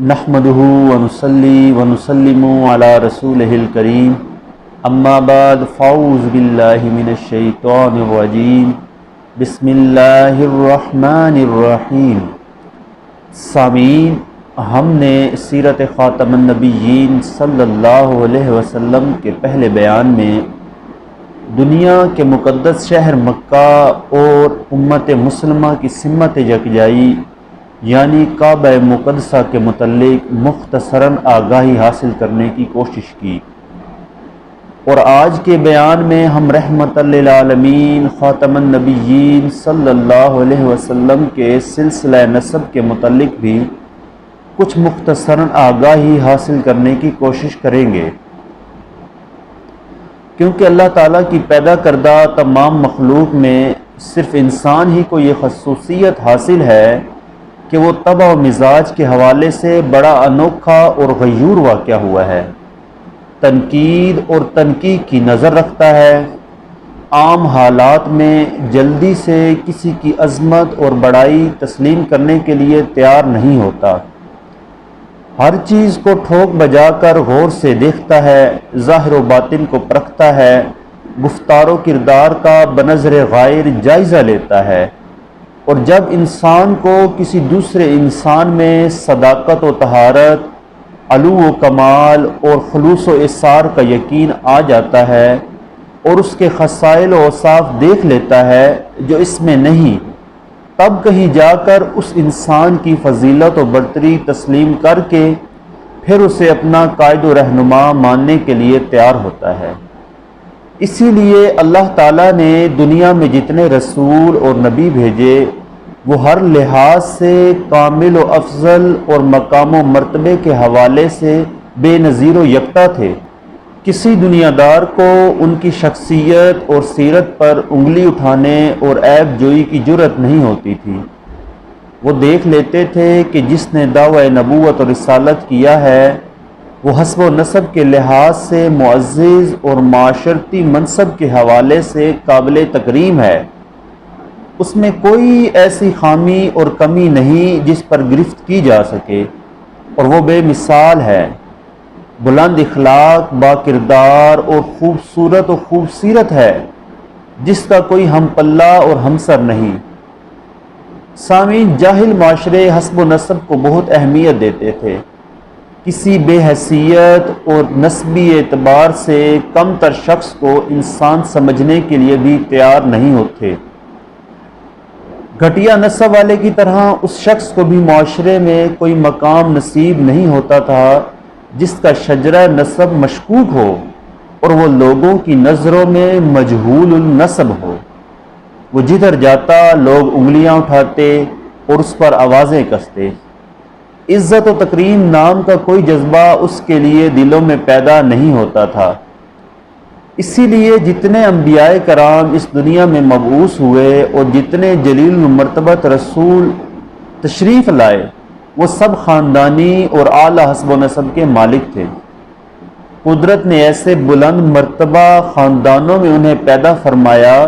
نحمده ونصلي ونسلم على رسوله الكريم اما بعد فاعوذ باللہ من الشیطان الرجیم بسم اللہ الرحمن الرحیم۔ سامعین، ہم نے سیرت خاتم النبیین صلی اللہ علیہ وسلم کے پہلے بیان میں دنیا کے مقدس شہر مکہ اور امت مسلمہ کی سمت یکجائی یعنی کعبہ مقدسہ کے متعلق مختصراً آگاہی حاصل کرنے کی کوشش کی، اور آج کے بیان میں ہم رحمت للعالمین خاتم النبیین صلی اللہ علیہ وسلم کے سلسلہ نسب کے متعلق بھی کچھ مختصراً آگاہی حاصل کرنے کی کوشش کریں گے، کیونکہ اللہ تعالیٰ کی پیدا کردہ تمام مخلوق میں صرف انسان ہی کو یہ خصوصیت حاصل ہے کہ وہ طبع و مزاج کے حوالے سے بڑا انوکھا اور غیور واقع ہوا ہے، تنقید اور تنقیح کی نظر رکھتا ہے، عام حالات میں جلدی سے کسی کی عظمت اور بڑائی تسلیم کرنے کے لیے تیار نہیں ہوتا، ہر چیز کو ٹھوک بجا کر غور سے دیکھتا ہے، ظاہر و باطن کو پرکھتا ہے، گفتار و کردار کا بنظر غائر جائزہ لیتا ہے، اور جب انسان کو کسی دوسرے انسان میں صداقت و طہارت، علو و کمال اور خلوص و اثار کا یقین آ جاتا ہے اور اس کے خصائل و اوصاف دیکھ لیتا ہے جو اس میں نہیں، تب کہیں جا کر اس انسان کی فضیلت و برتری تسلیم کر کے پھر اسے اپنا قائد و رہنما ماننے کے لیے تیار ہوتا ہے۔ اسی لیے اللہ تعالیٰ نے دنیا میں جتنے رسول اور نبی بھیجے وہ ہر لحاظ سے کامل و افضل اور مقام و مرتبے کے حوالے سے بے نظیر و یکتا تھے، کسی دنیا دار کو ان کی شخصیت اور سیرت پر انگلی اٹھانے اور عیب جوئی کی جرأت نہیں ہوتی تھی، وہ دیکھ لیتے تھے کہ جس نے دعوی نبوت اور رسالت کیا ہے وہ حسب و نسب کے لحاظ سے معزز اور معاشرتی منصب کے حوالے سے قابل تکریم ہے، اس میں کوئی ایسی خامی اور کمی نہیں جس پر گرفت کی جا سکے، اور وہ بے مثال ہے، بلند اخلاق، با کردار اور خوبصورت و خوبصیرت ہے، جس کا کوئی ہم پلہ اور ہمسر نہیں۔ سامعین، جاہل معاشرے حسب و نسب کو بہت اہمیت دیتے تھے، کسی بے حیثیت اور نسبی اعتبار سے کم تر شخص کو انسان سمجھنے کے لیے بھی تیار نہیں ہوتے، گھٹیا نسب والے کی طرح اس شخص کو بھی معاشرے میں کوئی مقام نصیب نہیں ہوتا تھا جس کا شجرہ نسب مشکوک ہو اور وہ لوگوں کی نظروں میں مجہول النسب ہو، وہ جدھر جاتا لوگ انگلیاں اٹھاتے اور اس پر آوازیں کستے، عزت و تکریم نام کا کوئی جذبہ اس کے لیے دلوں میں پیدا نہیں ہوتا تھا۔ اسی لیے جتنے انبیاء کرام اس دنیا میں مبعوث ہوئے اور جتنے جلیل المرتبت رسول تشریف لائے وہ سب خاندانی اور اعلیٰ حسب و نسب کے مالک تھے، قدرت نے ایسے بلند مرتبہ خاندانوں میں انہیں پیدا فرمایا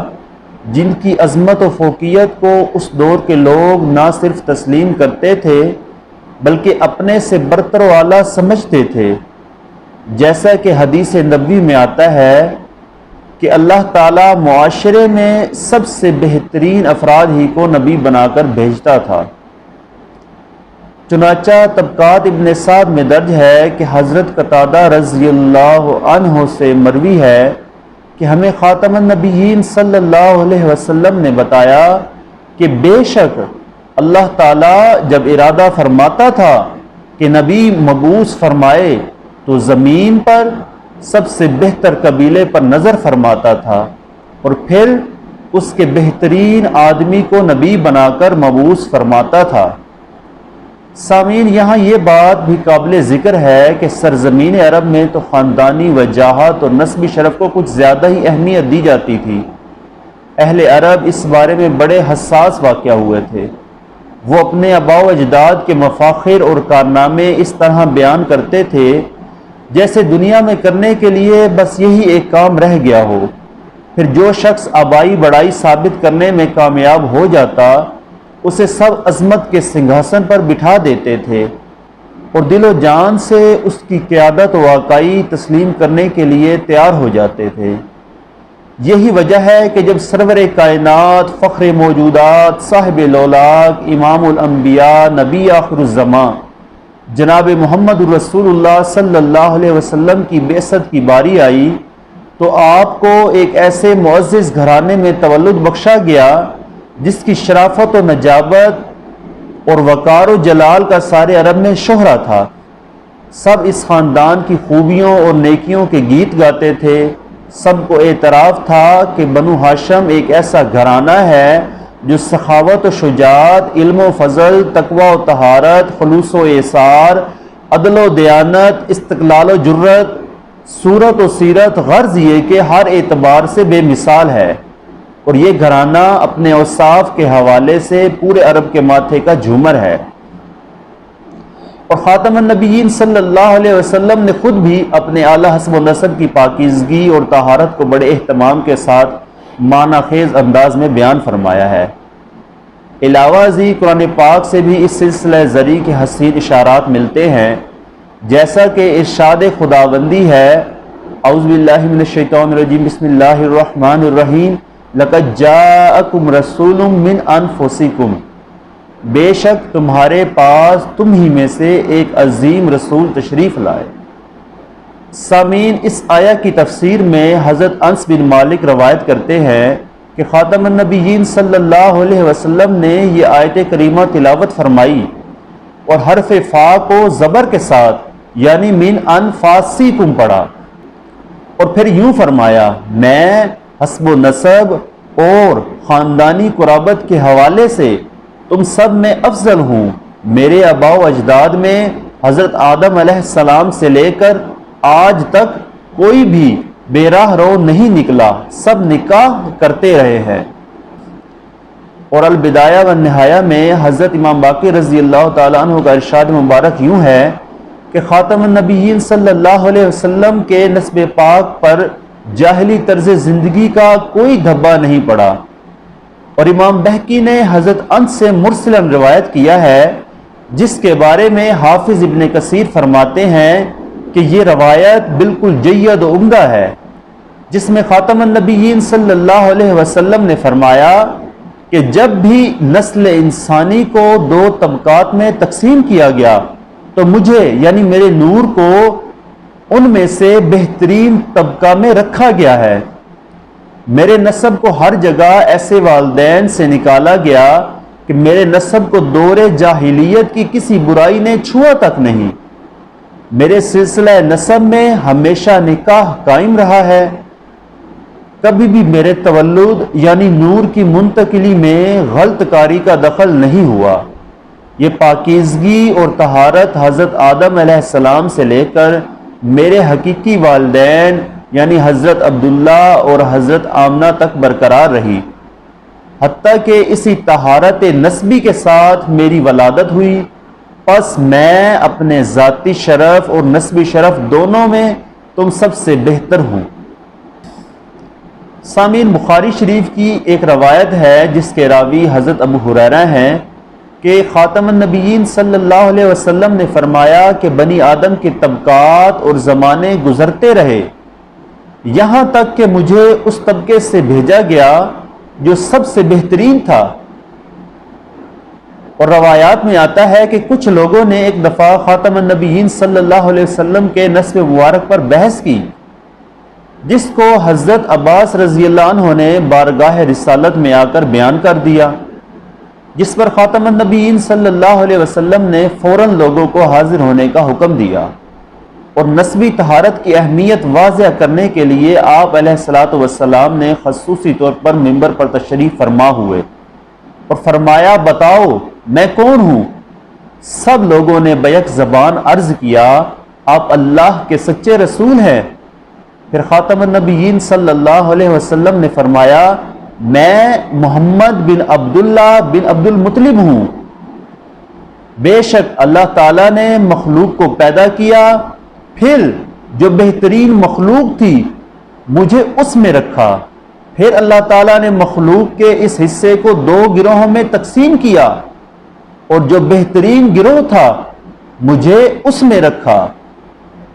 جن کی عظمت و فوقیت کو اس دور کے لوگ نہ صرف تسلیم کرتے تھے بلکہ اپنے سے برتر و اعلیٰ سمجھتے تھے، جیسا کہ حدیث نبوی میں آتا ہے کہ اللہ تعالیٰ معاشرے میں سب سے بہترین افراد ہی کو نبی بنا کر بھیجتا تھا۔ چنانچہ طبقات ابن سعد میں درج ہے کہ حضرت قتادہ رضی اللہ عنہ سے مروی ہے کہ ہمیں خاتم النبیین صلی اللہ علیہ وسلم نے بتایا کہ بے شک اللہ تعالیٰ جب ارادہ فرماتا تھا کہ نبی مبعوث فرمائے تو زمین پر سب سے بہتر قبیلے پر نظر فرماتا تھا اور پھر اس کے بہترین آدمی کو نبی بنا کر مبعوث فرماتا تھا۔ سامعین، یہاں یہ بات بھی قابل ذکر ہے کہ سرزمین عرب میں تو خاندانی وجاہت اور نسبی شرف کو کچھ زیادہ ہی اہمیت دی جاتی تھی، اہل عرب اس بارے میں بڑے حساس واقع ہوئے تھے، وہ اپنے آباء و اجداد کے مفاخر اور کارنامے اس طرح بیان کرتے تھے جیسے دنیا میں کرنے کے لیے بس یہی ایک کام رہ گیا ہو، پھر جو شخص آبائی بڑائی ثابت کرنے میں کامیاب ہو جاتا اسے سب عظمت کے سنگھاسن پر بٹھا دیتے تھے، اور دل و جان سے اس کی قیادت واقعی تسلیم کرنے کے لیے تیار ہو جاتے تھے۔ یہی وجہ ہے کہ جب سرور کائنات، فخر موجودات، صاحب لولاک، امام الانبیاء، نبی آخر الزمان جناب محمد رسول اللہ صلی اللہ علیہ وسلم کی بعثت کی باری آئی تو آپ کو ایک ایسے معزز گھرانے میں تولد بخشا گیا جس کی شرافت و نجابت اور وقار و جلال کا سارے عرب میں شہرہ تھا۔ سب اس خاندان کی خوبیوں اور نیکیوں کے گیت گاتے تھے۔ سب کو اعتراف تھا کہ بنو ہاشم ایک ایسا گھرانہ ہے جو سخاوت و شجاعت، علم و فضل، تقوی و طہارت، خلوص و ایثار، عدل و دیانت، استقلال و جرت، صورت و سیرت، غرض یہ کہ ہر اعتبار سے بے مثال ہے، اور یہ گھرانہ اپنے اوصاف کے حوالے سے پورے عرب کے ماتھے کا جھومر ہے۔ اور خاتم النبیین صلی اللہ علیہ وسلم نے خود بھی اپنے اعلیٰ حسب و نسب کی پاکیزگی اور طہارت کو بڑے اہتمام کے ساتھ معنی خیز انداز میں بیان فرمایا ہے۔ علاوہ ازیں قرآن پاک سے بھی اس سلسلہ زری کے حسین اشارات ملتے ہیں، جیسا کہ ارشاد خداوندی ہے، اعوذ باللہ من الشیطان الرجیم، بسم اللہ الرحمن الرحیم، لقد جاءکم رسول من انفسکم، بے شک تمہارے پاس تم ہی میں سے ایک عظیم رسول تشریف لائے۔ سامعین، اس آیہ کی تفسیر میں حضرت انس بن مالک روایت کرتے ہیں کہ خاتم النبیین صلی اللہ علیہ وسلم نے یہ آیت کریمہ تلاوت فرمائی اور حرف فا کو زبر کے ساتھ یعنی من انفاسکم پڑھا، اور پھر یوں فرمایا، میں حسب و نسب اور خاندانی قرابت کے حوالے سے تم سب میں افضل ہوں۔ میرے آباء و اجداد میں حضرت آدم علیہ السلام سے لے کر آج تک کوئی بھی بے راہ رو نہیں نکلا، سب نکاح کرتے رہے ہیں۔ اور البدایہ والنہایہ میں حضرت امام باقر رضی اللہ تعالیٰ عنہ کا ارشاد مبارک یوں ہے کہ خاتم النبیین صلی اللہ علیہ وسلم کے نسب پاک پر جاہلی طرز زندگی کا کوئی دھبا نہیں پڑا۔ اور امام بہقی نے حضرت انس سے مرسلاً روایت کیا ہے، جس کے بارے میں حافظ ابن کثیر فرماتے ہیں کہ یہ روایت بالکل جید و عمدہ ہے، جس میں خاتم النبیین صلی اللہ علیہ وسلم نے فرمایا کہ جب بھی نسل انسانی کو دو طبقات میں تقسیم کیا گیا تو مجھے یعنی میرے نور کو ان میں سے بہترین طبقہ میں رکھا گیا ہے۔ میرے نسب کو ہر جگہ ایسے والدین سے نکالا گیا کہ میرے نسب کو دور جاہلیت کی کسی برائی نے چھوا تک نہیں۔ میرے سلسلہ نسب میں ہمیشہ نکاح قائم رہا ہے، کبھی بھی میرے تولد یعنی نور کی منتقلی میں غلط کاری کا دخل نہیں ہوا۔ یہ پاکیزگی اور طہارت حضرت آدم علیہ السلام سے لے کر میرے حقیقی والدین یعنی حضرت عبداللہ اور حضرت آمنہ تک برقرار رہی، حتیٰ کہ اسی طہارت نسبی کے ساتھ میری ولادت ہوئی۔ پس میں اپنے ذاتی شرف اور نسبی شرف دونوں میں تم سب سے بہتر ہوں۔ سامعین، بخاری شریف کی ایک روایت ہے جس کے راوی حضرت ابو ہریرہ ہیں کہ خاتم النبیین صلی اللہ علیہ وسلم نے فرمایا کہ بنی آدم کے طبقات اور زمانے گزرتے رہے یہاں تک کہ مجھے اس طبقے سے بھیجا گیا جو سب سے بہترین تھا۔ اور روایات میں آتا ہے کہ کچھ لوگوں نے ایک دفعہ خاتم النبیین صلی اللہ علیہ وسلم کے نسب مبارک پر بحث کی، جس کو حضرت عباس رضی اللہ عنہ نے بارگاہ رسالت میں آ کر بیان کر دیا، جس پر خاتم النبیین صلی اللہ علیہ وسلم نے فوراً لوگوں کو حاضر ہونے کا حکم دیا، اور نسبی طہارت کی اہمیت واضح کرنے کے لیے آپ علیہ الصلاۃ والسلام نے خصوصی طور پر منبر پر تشریف فرما ہوئے اور فرمایا، بتاؤ میں کون ہوں؟ سب لوگوں نے بیک زبان عرض کیا، آپ اللہ کے سچے رسول ہیں۔ پھر خاتم النبیین صلی اللہ علیہ وسلم نے فرمایا، میں محمد بن عبداللہ بن عبد المطلب ہوں۔ بے شک اللہ تعالیٰ نے مخلوق کو پیدا کیا، پھر جو بہترین مخلوق تھی مجھے اس میں رکھا، پھر اللہ تعالیٰ نے مخلوق کے اس حصے کو دو گروہوں میں تقسیم کیا، اور جو بہترین گروہ تھا مجھے اس میں رکھا۔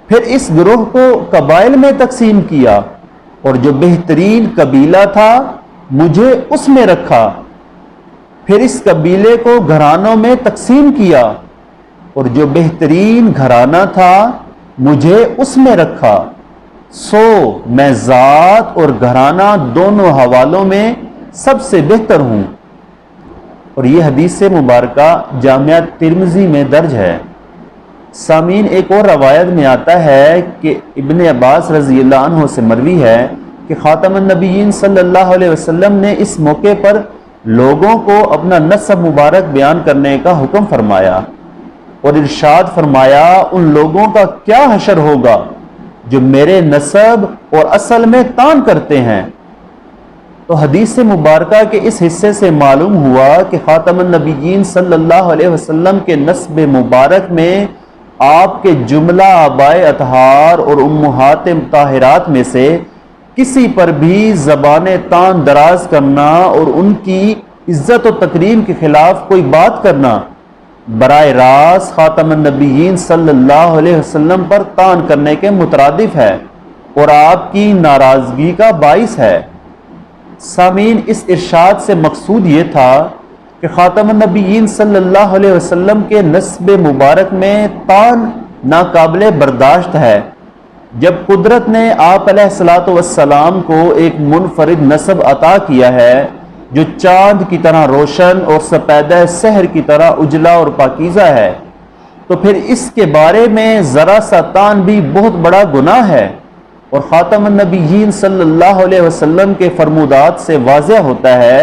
پھر اس گروہ کو قبائل میں تقسیم کیا، اور جو بہترین قبیلہ تھا مجھے اس میں رکھا۔ پھر اس قبیلے کو گھرانوں میں تقسیم کیا، اور جو بہترین گھرانہ تھا مجھے اس میں رکھا۔ سو میں ذات اور گھرانہ دونوں حوالوں میں سب سے بہتر ہوں۔ اور یہ حدیث مبارکہ جامعہ ترمذی میں درج ہے۔ سامعین، ایک اور روایت میں آتا ہے کہ ابن عباس رضی اللہ عنہ سے مروی ہے کہ خاتم النبیین صلی اللہ علیہ وسلم نے اس موقع پر لوگوں کو اپنا نسب مبارک بیان کرنے کا حکم فرمایا، اور ارشاد فرمایا ان لوگوں کا کیا حشر ہوگا جو میرے نسب اور اصل میں طعن کرتے ہیں۔ تو حدیث مبارکہ کے اس حصے سے معلوم ہوا کہ خاتم النبیین صلی اللہ علیہ وسلم کے نسب مبارک میں آپ کے جملہ آبائے اطہار اور امہات طاہرات میں سے کسی پر بھی زبان طعن دراز کرنا اور ان کی عزت و تکریم کے خلاف کوئی بات کرنا براہ راست خاتم النبیین صلی اللہ علیہ وسلم پر طعن کرنے کے مترادف ہے اور آپ کی ناراضگی کا باعث ہے۔ سامعین، اس ارشاد سے مقصود یہ تھا کہ خاتم النبیین صلی اللہ علیہ وسلم کے نسب مبارک میں طعن ناقابل برداشت ہے۔ جب قدرت نے آپ علیہ الصلاۃ والسلام کو ایک منفرد نسب عطا کیا ہے جو چاند کی طرح روشن اور سپیدہ سحر کی طرح اجلا اور پاکیزہ ہے، تو پھر اس کے بارے میں ذرا سا طعن بھی بہت بڑا گناہ ہے۔ اور خاتم النبیین صلی اللہ علیہ وسلم کے فرمودات سے واضح ہوتا ہے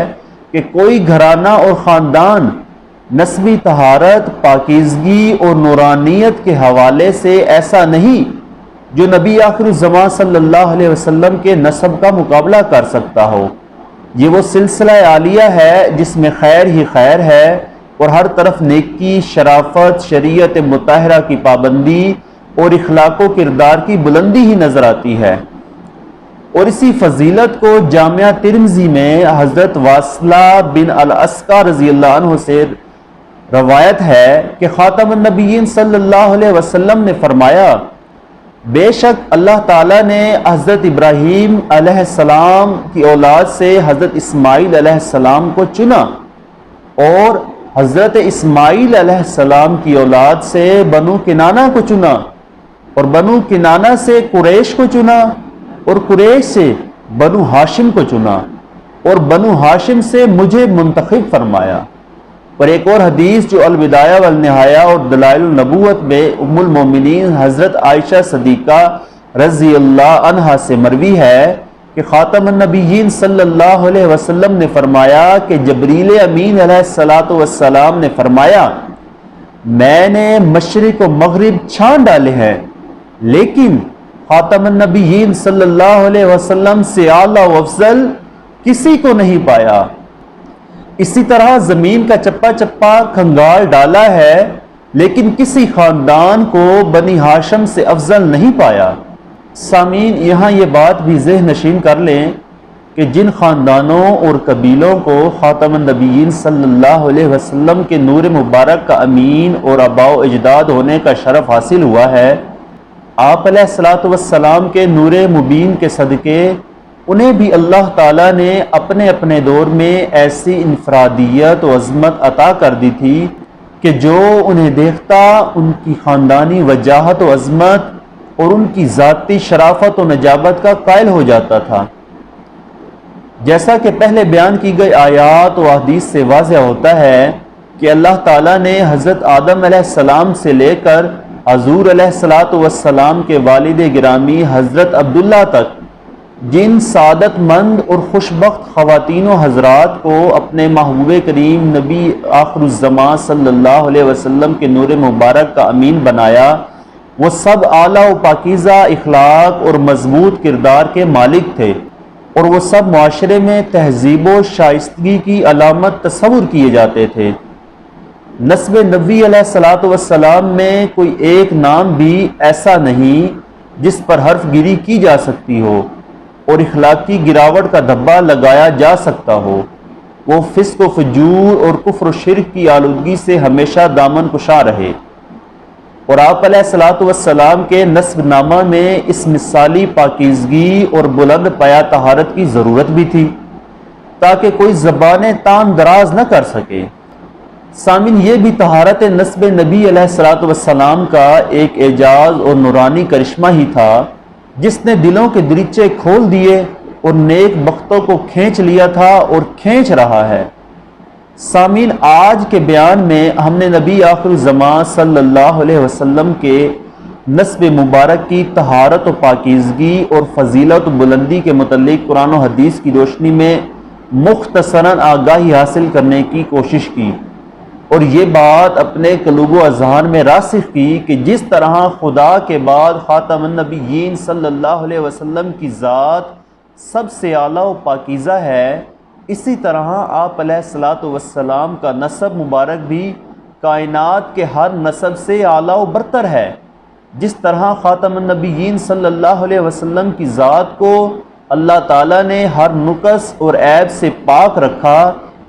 کہ کوئی گھرانہ اور خاندان نسبی طہارت، پاکیزگی اور نورانیت کے حوالے سے ایسا نہیں جو نبی آخر الزمان صلی اللہ علیہ وسلم کے نسب کا مقابلہ کر سکتا ہو۔ یہ وہ سلسلہ عالیہ ہے جس میں خیر ہی خیر ہے اور ہر طرف نیکی، شرافت، شریعت مطہرہ کی پابندی اور اخلاق و کردار کی بلندی ہی نظر آتی ہے۔ اور اسی فضیلت کو جامعہ ترمذی میں حضرت واصلہ بن الاسقع رضی اللہ عنہ سے روایت ہے کہ خاتم النبیین صلی اللہ علیہ وسلم نے فرمایا، بے شک اللہ تعالیٰ نے حضرت ابراہیم علیہ السلام کی اولاد سے حضرت اسماعیل علیہ السلام کو چنا، اور حضرت اسماعیل علیہ السلام کی اولاد سے بنو کنانہ کو چنا، اور بنو کنانہ سے قریش کو چنا، اور قریش سے بنو ہاشم کو چنا، اور بنو ہاشم سے مجھے منتخب فرمایا۔ اور ایک اور حدیث جو البدایہ والنہایہ اور دلائل النبوت میں ام المومنین حضرت عائشہ صدیقہ رضی اللہ عنہا سے مروی ہے کہ خاتم النبیین صلی اللہ علیہ وسلم نے فرمایا کہ جبریل امین علیہ السلام نے فرمایا، میں نے مشرق و مغرب چھان ڈالے ہیں لیکن خاتم النبیین صلی اللہ علیہ وسلم سے اعلیٰ و افضل کسی کو نہیں پایا۔ اسی طرح زمین کا چپا چپا کھنگال ڈالا ہے لیکن کسی خاندان کو بنی ہاشم سے افضل نہیں پایا۔ سامعین، یہاں یہ بات بھی ذہن نشین کر لیں کہ جن خاندانوں اور قبیلوں کو خاتم النبیین صلی اللہ علیہ وسلم کے نور مبارک کا امین اور آباء و اجداد ہونے کا شرف حاصل ہوا ہے، آپ علیہ الصلاۃ والسلام کے نور مبین کے صدقے انہیں بھی اللہ تعالیٰ نے اپنے اپنے دور میں ایسی انفرادیت و عظمت عطا کر دی تھی کہ جو انہیں دیکھتا ان کی خاندانی وجاہت و عظمت اور ان کی ذاتی شرافت و نجابت کا قائل ہو جاتا تھا۔ جیسا کہ پہلے بیان کی گئی آیات و احادیث سے واضح ہوتا ہے کہ اللہ تعالیٰ نے حضرت آدم علیہ السلام سے لے کر حضور علیہ السلام کے والد گرامی حضرت عبداللہ تک جن سعادت مند اور خوشبخت خواتین و حضرات کو اپنے محبوب کریم نبی آخر الزمان صلی اللہ علیہ وسلم کے نور مبارک کا امین بنایا، وہ سب اعلیٰ و پاکیزہ اخلاق اور مضبوط کردار کے مالک تھے، اور وہ سب معاشرے میں تہذیب و شائستگی کی علامت تصور کیے جاتے تھے۔ نسب نبی علیہ السلام میں کوئی ایک نام بھی ایسا نہیں جس پر حرف گیری کی جا سکتی ہو اور اخلاقی گراوٹ کا دھبا لگایا جا سکتا ہو۔ وہ فسق و فجور اور کفر و شرک کی آلودگی سے ہمیشہ دامن کشا رہے۔ اور آپ علیہ الصلوۃ والسلام کے نسب نامہ میں اس مثالی پاکیزگی اور بلند پایا طہارت کی ضرورت بھی تھی تاکہ کوئی زبانیں تام دراز نہ کر سکے۔ سامن، یہ بھی طہارت نسب نبی علیہ الصلوۃ والسلام کا ایک اعجاز اور نورانی کرشمہ ہی تھا جس نے دلوں کے دریچے کھول دیے اور نیک بختوں کو کھینچ لیا تھا اور کھینچ رہا ہے۔ سامعین، آج کے بیان میں ہم نے نبی آخر الزمان صلی اللہ علیہ وسلم کے نسب مبارک کی طہارت و پاکیزگی اور فضیلت و بلندی کے متعلق قرآن و حدیث کی روشنی میں مختصراً آگاہی حاصل کرنے کی کوشش کی اور یہ بات اپنے قلوب و اذہان میں راسخ کی کہ جس طرح خدا کے بعد خاتم النبیین صلی اللہ علیہ وسلم کی ذات سب سے اعلیٰ و پاکیزہ ہے، اسی طرح آپ علیہ الصلوۃ والسلام کا نسب مبارک بھی کائنات کے ہر نسب سے اعلیٰ و برتر ہے۔ جس طرح خاتم النبیین صلی اللہ علیہ وسلم کی ذات کو اللہ تعالیٰ نے ہر نقص اور عیب سے پاک رکھا،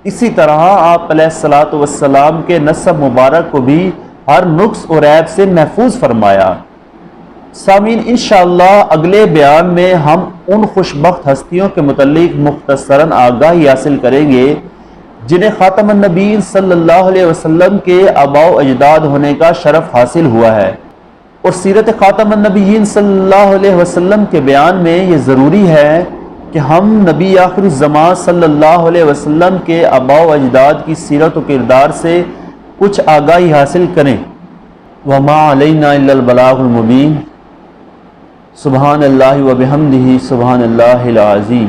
اسی طرح آپ علیہ الصلوۃ والسلام کے نسب مبارک کو بھی ہر نقص اور عیب سے محفوظ فرمایا۔ سامعین، انشاءاللہ اگلے بیان میں ہم ان خوشبخت ہستیوں کے متعلق مختصراً آگاہی حاصل کریں گے جنہیں خاتم النبیین صلی اللہ علیہ وسلم کے آباء و اجداد ہونے کا شرف حاصل ہوا ہے، اور سیرت خاتم النبیین صلی اللہ علیہ وسلم کے بیان میں یہ ضروری ہے کہ ہم نبی آخر الزمان صلی اللہ علیہ وسلم کے آباء و اجداد کی سیرت و کردار سے کچھ آگاہی حاصل کریں۔ وما علینا الا البلاغ المبین۔ سبحان اللہ و بحمدہ، سبحان اللہ العظیم۔